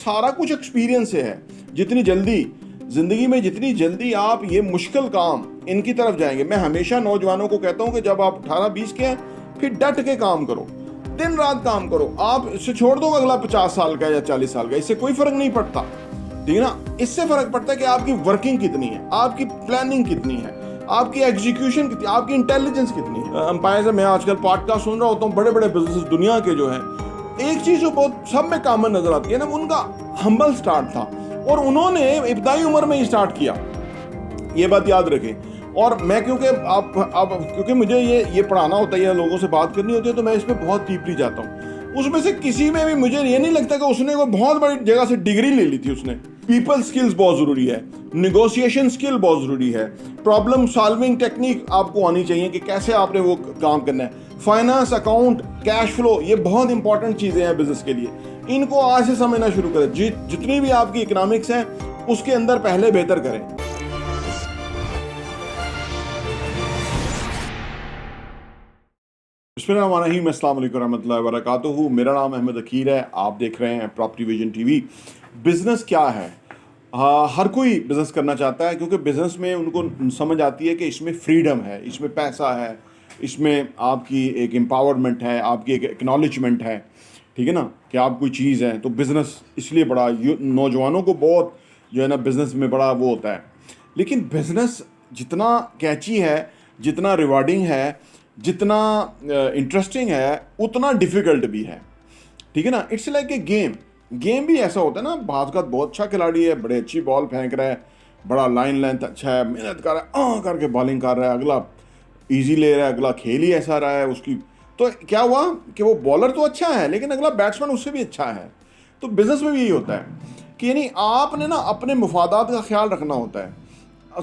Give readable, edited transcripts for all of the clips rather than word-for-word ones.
सारा कुछ एक्सपीरियंस से है। जितनी जल्दी जिंदगी में, जितनी जल्दी आप ये मुश्किल काम इनकी तरफ जाएंगे, मैं हमेशा नौजवानों को कहता हूं कि जब आप 18-20 के हैं फिर डट के काम करो, दिन रात काम करो। आप इससे छोड़ दो अगला 50 साल का या 40 साल का, इससे कोई फर्क नहीं पड़ता, ठीक है ना। इससे फर्क पड़ता है कि आपकी वर्किंग कितनी है, आपकी प्लानिंग कितनी है, आपकी एग्जीक्यूशन कितनी, आपकी इंटेलिजेंस कितनी है। अंपायर से मैं आजकल पॉडकास्ट सुन रहा होता हूँ, बड़े बड़े बिजनेस दुनिया के जो है, एक चीज जो बहुत सब में कॉमन नजर आती है ना, उनका हम्बल स्टार्ट था और उन्होंने इब्तदाई उम्र में ही स्टार्ट किया, ये बात याद रखें। और मैं क्योंकि मुझे ये पढ़ाना होता है या लोगों से बात करनी होती है, तो मैं इस पर बहुत डीपली जाता हूँ। उसमें से किसी में भी मुझे ये नहीं लगता कि उसने कोई बहुत बड़ी जगह से डिग्री ले ली थी। उसने पीपल स्किल्स बहुत जरूरी है, निगोशिएशन स्किल बहुत जरूरी है, प्रॉब्लम सॉल्विंग टेक्निक आपको आनी चाहिए कि कैसे आपने वो काम करना है, फाइनेंस, अकाउंट, कैश फ्लो, ये बहुत इंपॉर्टेंट चीजें हैं बिजनेस के लिए। इनको आज से समझना शुरू करें। जितनी भी आपकी इकोनॉमिक्स है उसके अंदर पहले बेहतर करें। बिस्मिल्लाहिर्रहमानिर्रहीम, अस्सलाम वालेकुम रहमतुल्लाहि व बरकातुहू। मेरा नाम अहमद अकीर है, आप देख रहे हैं प्रॉपर्टी विजन टीवी। बिजनेस क्या है? हर कोई बिजनेस करना चाहता है, क्योंकि बिजनेस में उनको समझ आती है कि इसमें फ्रीडम है, इसमें पैसा है, इसमें आपकी एक एम्पावरमेंट है, आपकी एक एक्नॉलेजमेंट है, ठीक है ना, कि आप कोई चीज़ है। तो बिज़नेस इसलिए बड़ा नौजवानों को बहुत जो है ना बिज़नेस में बड़ा वो होता है। लेकिन बिज़नेस जितना कैची है, जितना रिवार्डिंग है, जितना इंटरेस्टिंग है, उतना डिफ़िकल्ट भी है, ठीक है ना। इट्स लाइक ए गेम भी ऐसा होता है ना। बात बहुत अच्छा खिलाड़ी है, बड़े अच्छी बॉल फेंक रहा है, बड़ा लाइन लेंथ अच्छा है, मेहनत कर रहा है, करके बॉलिंग कर रहा है, अगला इजी ले रहा है, अगला खेल ही ऐसा रहा है उसकी। तो क्या हुआ कि वो बॉलर तो अच्छा है लेकिन अगला बैट्समैन उससे भी अच्छा है। तो बिजनेस में भी यही होता है कि यानी आपने ना अपने मुफादात का ख्याल रखना होता है।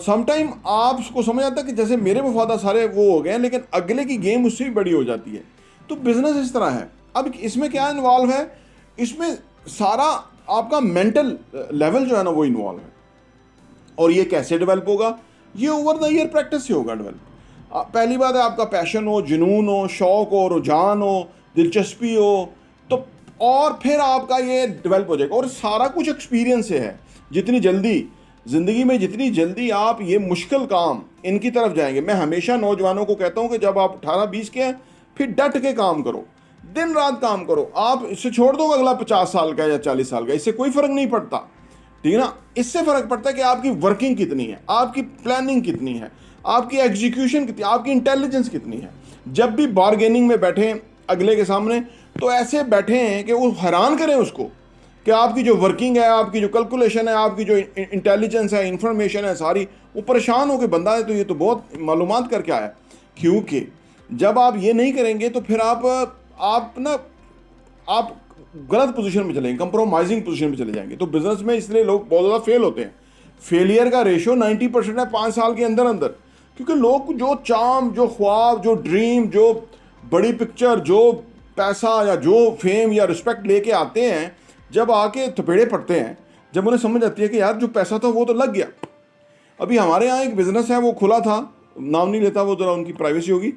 समटाइम आपको समझ आता है कि जैसे मेरे मुफादात सारे वो हो गए हैं, लेकिन अगले की गेम उससे भी बड़ी हो जाती है। तो बिजनेस इस तरह है। अब इसमें क्या इन्वॉल्व है? इसमें सारा आपका मेंटल लेवल जो है ना वो इन्वॉल्व है। और ये कैसे डेवलप होगा? ये ओवर द ईयर प्रैक्टिस से होगा डेवलप। पहली बात है, आपका पैशन हो, जुनून हो, शौक हो, रुझान हो, दिलचस्पी हो, तो और फिर आपका ये डेवलप हो जाएगा। और सारा कुछ एक्सपीरियंस से है। जितनी जल्दी ज़िंदगी में, जितनी जल्दी आप ये मुश्किल काम इनकी तरफ जाएंगे, मैं हमेशा नौजवानों को कहता हूँ कि जब आप 18-20 के हैं फिर डट के काम करो, दिन रात काम करो। आप इससे छोड़ दो अगला 50 साल का या 40 साल का, इससे कोई फ़र्क नहीं पड़ता, ठीक है ना। इससे फ़र्क पड़ता है कि आपकी वर्किंग कितनी है, आपकी प्लानिंग कितनी है, आपकी एग्जीक्यूशन कितनी, आपकी इंटेलिजेंस कितनी है। जब भी बार्गेनिंग में बैठे अगले के सामने, तो ऐसे बैठे हैं कि वो हैरान करें उसको कि आपकी जो वर्किंग है, आपकी जो कैलकुलेशन है, आपकी जो इंटेलिजेंस है, इंफॉर्मेशन है सारी, वो परेशान हो के बंदा है तो ये तो बहुत मालूमात करके आया। क्योंकि जब आप ये नहीं करेंगे तो फिर आप गलत पोजीशन में चलेंगे, कंप्रोमाइजिंग पोजीशन में चले जाएंगे। तो बिजनेस में इसलिए लोग बहुत ज़्यादा फेल होते हैं। फेलियर का रेशो 90% है 5 साल के अंदर अंदर। क्योंकि लोग जो चाम, जो ख्वाब, जो ड्रीम, जो बड़ी पिक्चर, जो पैसा या जो फेम या रिस्पेक्ट लेके आते हैं, जब आके थपेड़े पड़ते हैं, जब उन्हें समझ आती है कि यार जो पैसा था वो तो लग गया। अभी हमारे यहाँ एक बिज़नेस है, वो खुला था, नाम नहीं लेता, वो ज़रा उनकी प्राइवेसी होगी।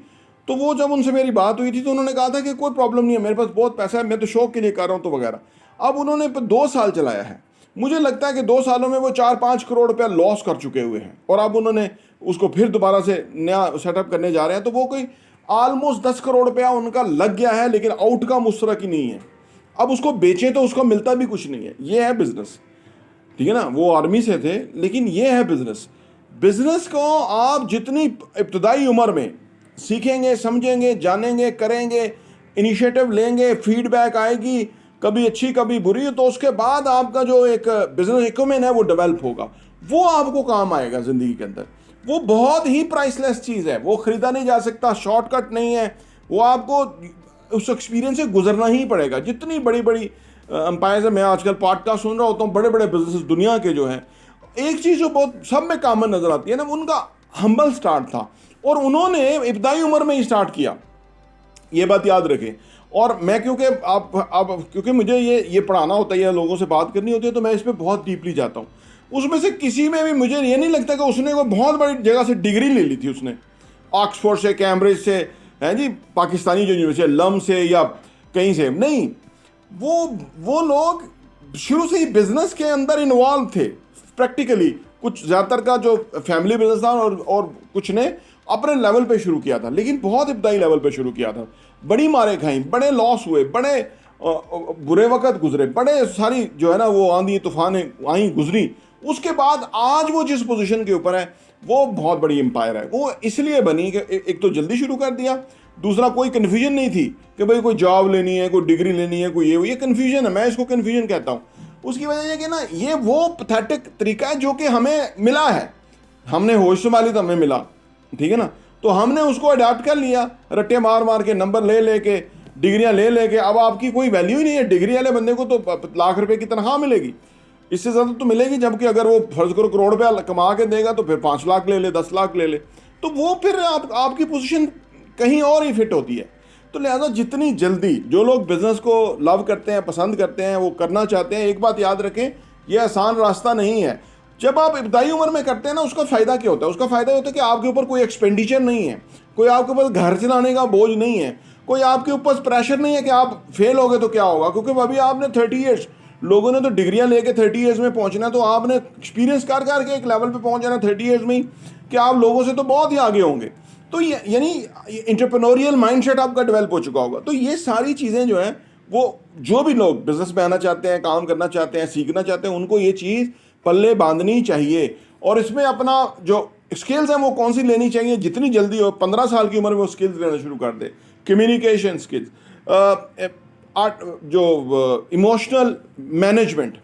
तो वो जब उनसे मेरी बात हुई थी तो उन्होंने कहा था कि कोई प्रॉब्लम नहीं है, मेरे पास बहुत पैसा है, मैं तो शौक के लिए कर रहा हूँ तो वगैरह। अब उन्होंने 2 साल चलाया है। मुझे लगता है कि 2 सालों में वो 4-5 करोड़ रुपया लॉस कर चुके हुए हैं, और अब उन्होंने उसको फिर दोबारा से नया सेटअप करने जा रहे हैं। तो वो कोई ऑलमोस्ट 10 करोड़ रुपया उनका लग गया है, लेकिन आउटकम उस तरह की नहीं है। अब उसको बेचें तो उसको मिलता भी कुछ नहीं है। ये है बिजनेस, ठीक है ना। वो आर्मी से थे, लेकिन ये है बिजनेस। बिजनेस को आप जितनी इब्तदाई उम्र में सीखेंगे, समझेंगे, जानेंगे, करेंगे, इनिशिएटिव लेंगे, फीडबैक आएगी, कभी अच्छी कभी बुरी, तो उसके बाद आपका जो एक बिजनेस इक्विपमेंट है वो डेवलप होगा, वो आपको काम आएगा ज़िंदगी के अंदर। वो बहुत ही प्राइसलेस चीज़ है, वो ख़रीदा नहीं जा सकता, शॉर्टकट नहीं है, वो आपको उस एक्सपीरियंस से गुजरना ही पड़ेगा। जितनी बड़ी बड़ी अंपायर से मैं आजकल पॉडकास्ट सुन रहा होता हूँ, बड़े बड़े बिजनेस दुनिया के जो हैं, एक चीज़ जो बहुत सब में कॉमन नज़र आती है ना, उनका हम्बल स्टार्ट था और उन्होंने इब्तदाई उम्र में ही स्टार्ट किया, ये बात याद रखें। और मैं क्योंकि मुझे ये पढ़ाना होता है या लोगों से बात करनी होती है, तो मैं इस पर बहुत डीपली जाता हूँ। उसमें से किसी में भी मुझे ये नहीं लगता कि उसने कोई बहुत बड़ी जगह से डिग्री ले ली थी। उसने ऑक्सफोर्ड से, कैम्ब्रिज से, हैं जी, पाकिस्तानी जो यूनिवर्सिटी लम से या कहीं से नहीं। वो लोग शुरू से ही बिजनेस के अंदर इन्वॉल्व थे प्रैक्टिकली। कुछ ज़्यादातर का जो फैमिली बिजनेस था और कुछ ने अपने लेवल पे शुरू किया था, लेकिन बहुत इब्तदाई लेवल पे शुरू किया था। बड़ी मारें खाई, बड़े लॉस हुए, बड़े बुरे वक्त गुजरे, बड़े सारी जो है ना वो आंधी तूफानें आई गुजरी। उसके बाद आज वो जिस पोजीशन के ऊपर है वो बहुत बड़ी एम्पायर है। वो इसलिए बनी कि एक तो जल्दी शुरू कर दिया, दूसरा कोई कन्फ्यूजन नहीं थी कि भाई कोई जॉब लेनी है, कोई डिग्री लेनी है, कोई ये कन्फ्यूजन है, मैं इसको कन्फ्यूजन कहता हूँ। उसकी वजह यह कि ना ये वो पैथेटिक तरीका है जो कि हमें मिला है, हमने होश संभाली तो हमें मिला, ठीक है ना। तो हमने उसको अडाप्ट कर लिया, रट्टे मार मार के, नंबर ले के, डिग्रियां ले के। अब आपकी कोई वैल्यू ही नहीं है। डिग्री वाले बंदे को तो लाख रुपए की तनख्वाह मिलेगी, इससे ज़्यादा तो मिलेगी, जबकि अगर वो फर्ज करो करोड़ रुपया कमा के देगा तो फिर 5 लाख ले ले, 10 लाख ले ले, तो वो फिर आपकी पोजीशन कहीं और ही फिट होती है। तो लिहाजा जितनी जल्दी जो लोग बिज़नेस को लव करते हैं, पसंद करते हैं, वो करना चाहते हैं, एक बात याद रखें, ये आसान रास्ता नहीं है। जब आप इब्तदाई उम्र में करते हैं ना, उसका फ़ायदा क्या होता है? उसका फ़ायदा होता है कि आपके ऊपर कोई एक्सपेंडिचर नहीं है, कोई आपके ऊपर घर चलाने का बोझ नहीं है, कोई आपके ऊपर प्रेशर नहीं है कि आप फेल हो गए तो क्या होगा। क्योंकि अभी आपने 30 ईयर्स, लोगों ने तो डिग्रियां लेके 30 ईयर्स में पहुंचना है, तो आपने एक्सपीरियंस कर करके एक लेवल पे पहुंच जाना 30 ईयर्स में ही, कि आप लोगों से तो बहुत ही आगे होंगे। तो ये यानी एंटरप्रेन्योरियल माइंडसेट आपका डेवलप हो चुका होगा। तो ये सारी चीज़ें जो हैं, वो जो भी लोग बिजनेस में आना चाहते हैं, काम करना चाहते हैं, सीखना चाहते हैं, उनको ये चीज़ पल्ले बांधनी चाहिए। और इसमें अपना जो स्किल्स हैं वो कौन सी लेनी चाहिए, जितनी जल्दी हो, 15 साल की उम्र में वो स्किल्स लेना शुरू कर दे। कम्युनिकेशन स्किल्स, जो इमोशनल मैनेजमेंट,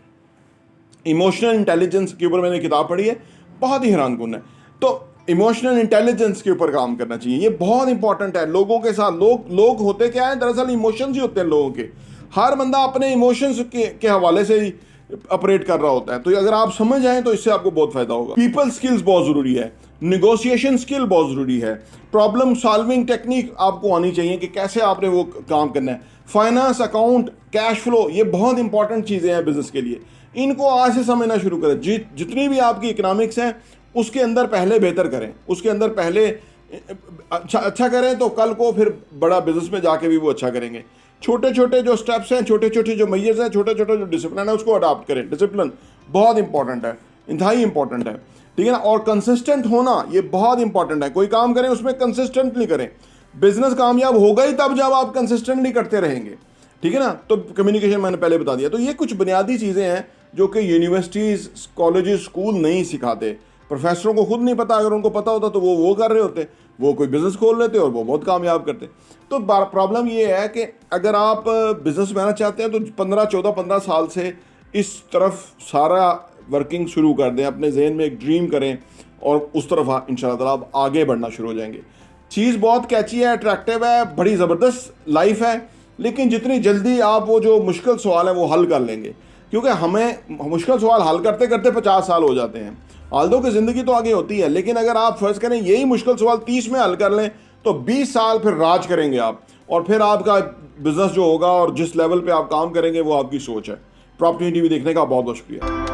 इमोशनल इंटेलिजेंस के ऊपर मैंने किताब पढ़ी है, बहुत ही हैरानकुन है। तो इमोशनल इंटेलिजेंस के ऊपर काम करना चाहिए, ये बहुत इंपॉर्टेंट है। लोगों के साथ लोग होते क्या है, दरअसल इमोशंस ही होते हैं लोगों के। हर बंदा अपने इमोशंस के हवाले से ही ऑपरेट कर रहा होता है। तो अगर आप समझ आए तो इससे आपको बहुत फायदा होगा। पीपल स्किल्स बहुत ज़रूरी है, निगोशिएशन स्किल बहुत ज़रूरी है, प्रॉब्लम सॉल्विंग टेक्निक आपको आनी चाहिए कि कैसे आपने वो काम करना है। फाइनेंस, अकाउंट, कैश फ्लो, ये बहुत इंपॉर्टेंट चीज़ें हैं बिजनेस के लिए। इनको आज से समझना शुरू करें। जितनी भी आपकी इकोनॉमिक्स हैं उसके अंदर पहले बेहतर करें, उसके अंदर पहले अच्छा करें, तो कल को फिर बड़ा बिजनेस में जाके भी वो अच्छा करेंगे। छोटे छोटे जो स्टेप्स हैं, छोटे छोटे जो मेजर्स हैं, छोटे छोटे जो डिसिप्लिन है, उसको अडॉप्ट करें। डिसिप्लिन बहुत इंपॉर्टेंट है, इंतहाई इंपॉर्टेंट है, ठीक है ना। और कंसिस्टेंट होना ये बहुत इंपॉर्टेंट है। कोई काम करें उसमें कंसिस्टेंटली करें। बिजनेस कामयाब होगा ही तब जब आप कंसिस्टेंटली करते रहेंगे, ठीक है ना। तो कम्युनिकेशन मैंने पहले बता दिया। तो ये कुछ बुनियादी चीज़ें हैं जो कि यूनिवर्सिटीज़, कॉलेजेस, स्कूल नहीं सिखाते। प्रोफेसरों को खुद नहीं पता, अगर उनको पता होता तो वो कर रहे होते, वो कोई बिज़नेस खोल लेते और वो बहुत कामयाब करते। तो प्रॉब्लम ये है कि अगर आप बिज़नेस में आना चाहते हैं तो 15 साल से इस तरफ सारा वर्किंग शुरू कर दें, अपने जहन में एक ड्रीम करें और उस तरफ इंशाल्लाह ताला आप आगे बढ़ना शुरू हो जाएंगे। चीज़ बहुत कैची है, अट्रैक्टिव है, बड़ी ज़बरदस्त लाइफ है, लेकिन जितनी जल्दी आप वो जो मुश्किल सवाल है वो हल कर लेंगे, क्योंकि हमें मुश्किल सवाल हल करते करते 50 साल हो जाते हैं। आल्दो की ज़िंदगी तो आगे होती है, लेकिन अगर आप फ़र्ज़ करें यही मुश्किल सवाल 30 में हल कर लें तो 20 साल फिर राज करेंगे आप, और फिर आपका बिज़नेस जो होगा और जिस लेवल पे आप काम करेंगे वो आपकी सोच है। प्रॉपर्टी टीवी देखने का बहुत बहुत शुक्रिया।